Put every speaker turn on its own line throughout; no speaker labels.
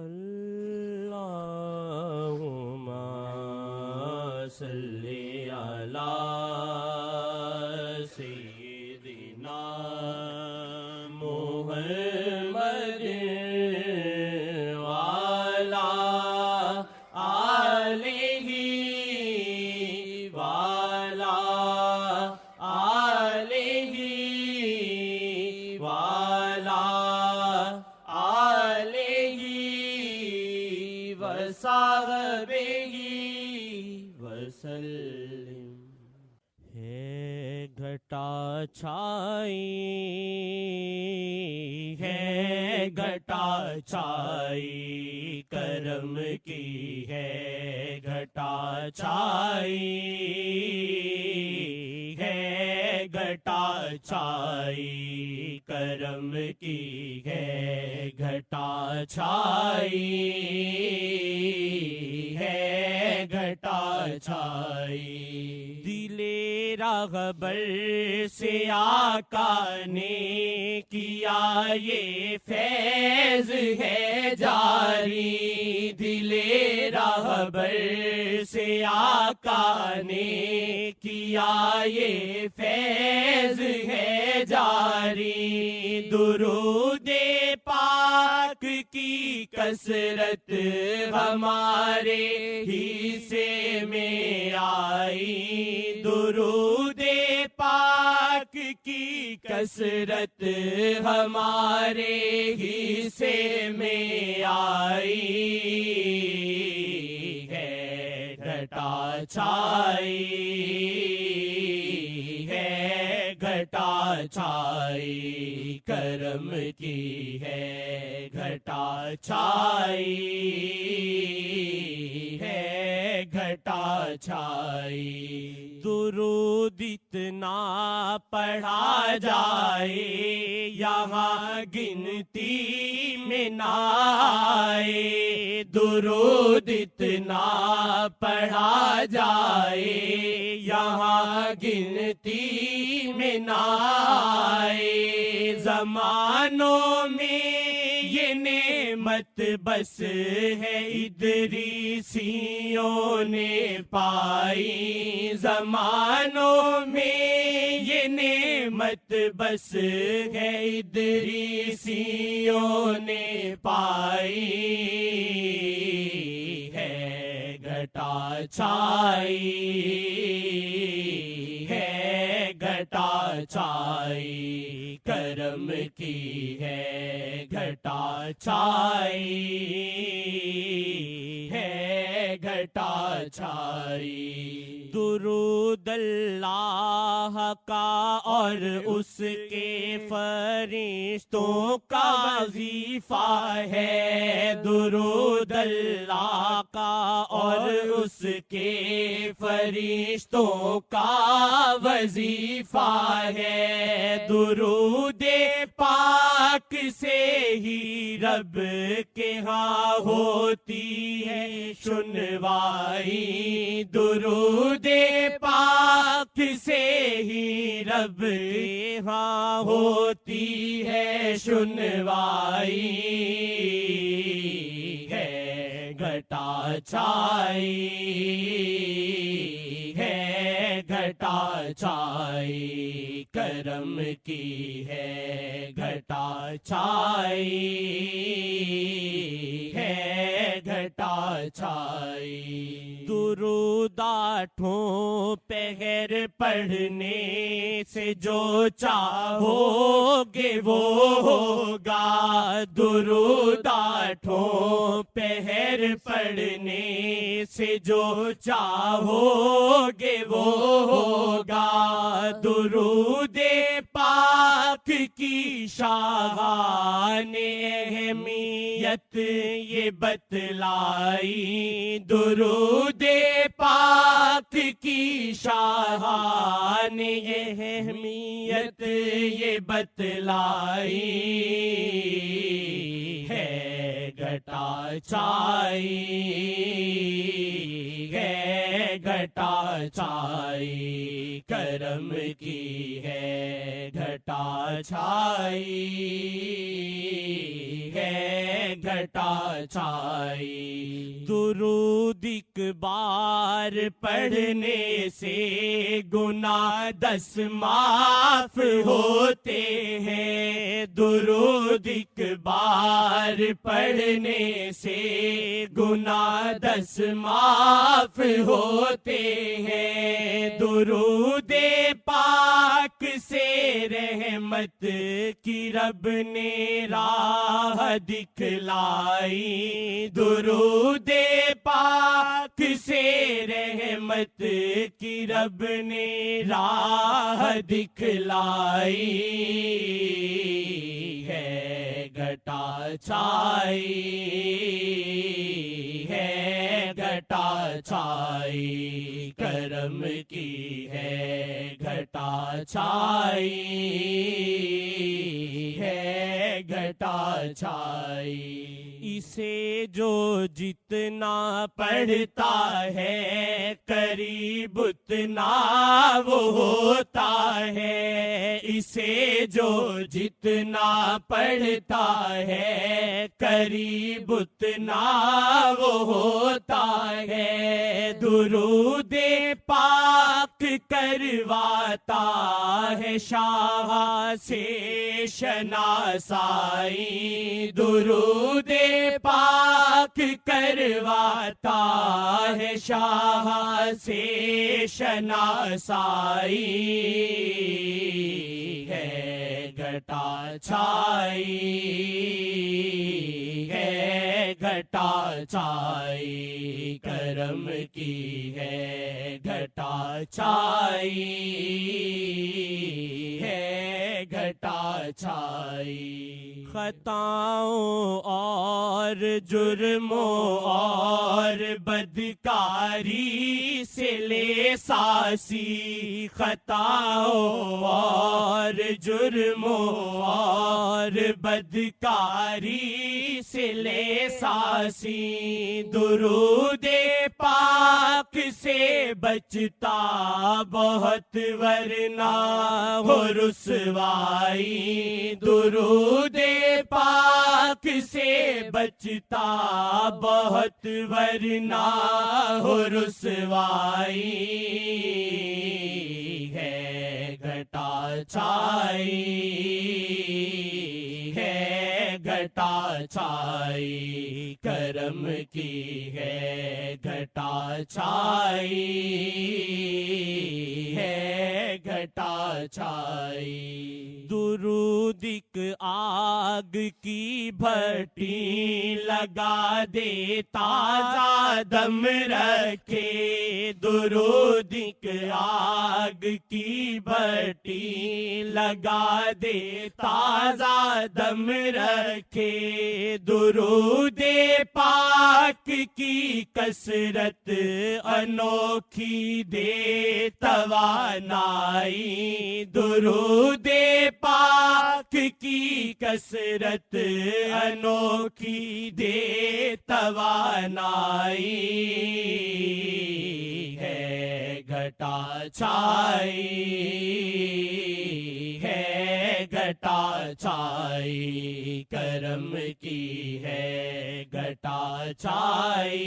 اللہم صلی علی سیدنا محمد وعلی آلہ وعلی آلہ وعلی آلہ وصحبہ وسلم۔ ہے گھٹا چھائی، ہے گھٹا چھائی کرم کی، ہے گھٹا چھائی، ہے گھٹا چھائی کرم کی، ہے گھٹا چھائی، ہے گھٹا چھائی۔ دل راغبر سے آقا نے کیا یہ فیض ہے جاری، دل راغبر سے آقا نے کیا یہ فیض ہے جاری۔ درود پاک کی کثرت ہمارے حصے میں آئی، درود پاک کی کثرت ہمارے حصے میں آئی، ہے گھٹا چھائی، ہے گھٹا چھائی کرم کی، ہے گھٹا چھائی، ہے گھٹا چھائی۔ درود اتنا پڑھا جائے یہاں گنتی میں نہ آئے، درود اتنا پڑھا جائے یہاں گنتی میں نہ آئے۔ زمانوں میں یہ نعمت بس ہے ادریسیوں نے پائی، زمانوں میں یہ نعمت بس ہے ادریسیوں نے پائی، ہے گھٹا چھائی، ہے گھٹا چھائی کرم کی، ہے گھٹا چھائی، ہے گھٹا چھائی۔ درود اللہ کا اور اس کے فرشتوں کا وظیفہ ہے، درود اللہ کا اور اس کے فرشتوں کا وظیفہ ہے۔ درود پاک سے ہی رب کے ہاں ہوتی ہے سنوائی، درود پاک سے ہی رب کے ہاں ہوتی ہے سنوائی، ہے گھٹا چھائی، ہے گھٹا چھائی کرم کی، ہے گھٹا چھائی، ہے گھٹا چھائی۔ درود آٹھوں پہر پڑھنے سے جو چاہو گے وہ ہوگا، درود آٹھوں پہر پڑھنے سے جو چاہو گے وہ ہوگا۔ درود پاک کی شاہان اہمیت یہ بتلائی، درود پاک کی شاہان یہ اہمیت یہ بتلائی، ہے گھٹا گھٹا چھائی ہے گھٹا چھائی کرم کی ہے گھٹا چھائی ہے گھٹا چھائی درود ایک بار پڑھنے سے گناہ 10 معاف ہوتے ہیں درود ایک بار پڑھنے سے گناہ 10 معاف ہوتے ہیں درود پاک سے رحمت کی رب نے راہ دکھلائی درود پاک سے رحمت کی رب نے راہ دکھلائی ہے گھٹا چھائی ہے گھٹا چھائی کرم کی ہے گھٹا چھائی ہے گھٹا چھائی اسے جو جتنا پڑھتا ہے قریب اتنا وہ ہوتا ہے اسے جو جتنا پڑھتا ہے قریب اتنا وہ ہوتا ہے درود پاک کرواتا ہے شاہ سے شناسائی درود پاک کرواتا ہے شاہ سے شناسائی ہے گھٹا چھائی ہے گھٹا چھائی کرم کی ہے گھٹا چھائی ہے گھٹا چھائی خطاؤں اور جرموں اور بدکاری سے لے ساسی خطاؤں اور جرموں اور بدکاری سے لے ساسی درود پاک سے بچتا بہت ورنہ ہو رسوائی درود پاک سے بچتا بہت ورنہ ہو رسوائی ہے گھٹا چھائی ہے گھٹا چھائی کرم کی ہے گھٹا چھائی ہے گھٹا چھائی درود ایک آگ کی بھٹی لگا دے تازہ دم رکھے درود ایک آگ کی بھٹی لگا دے تازہ دم رکھے درود پاک کی کثرت انوکھی دے توانائی درود پاک کی کثرت انوکھی دے توانائی ہے گھٹا چھائی ہے گھٹا چھائی کرم کی ہے گھٹا چھائی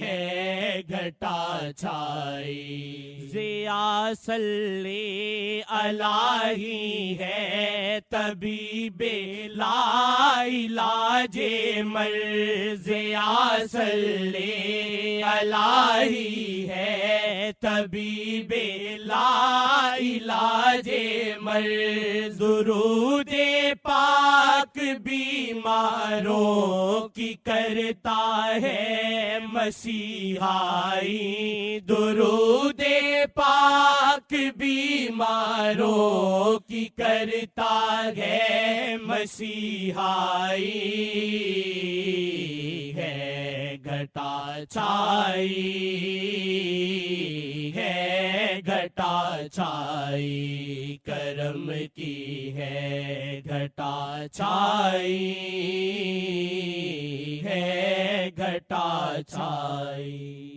ہے گھٹا چھائی ضیا صلی الہی ہے طبیب لا علاج مر ضیا صلی الہی ہے طبیب لا علاج مر درود پاک بیماروں کی کرتا ہے مسیحائی درود پاک بیماروں کی کرتا ہے مسیحائی ہے گھٹا چھائی ہے گھٹا چھائی، کرم کی ہے گھٹا چھائی، ہے گھٹا چھائی۔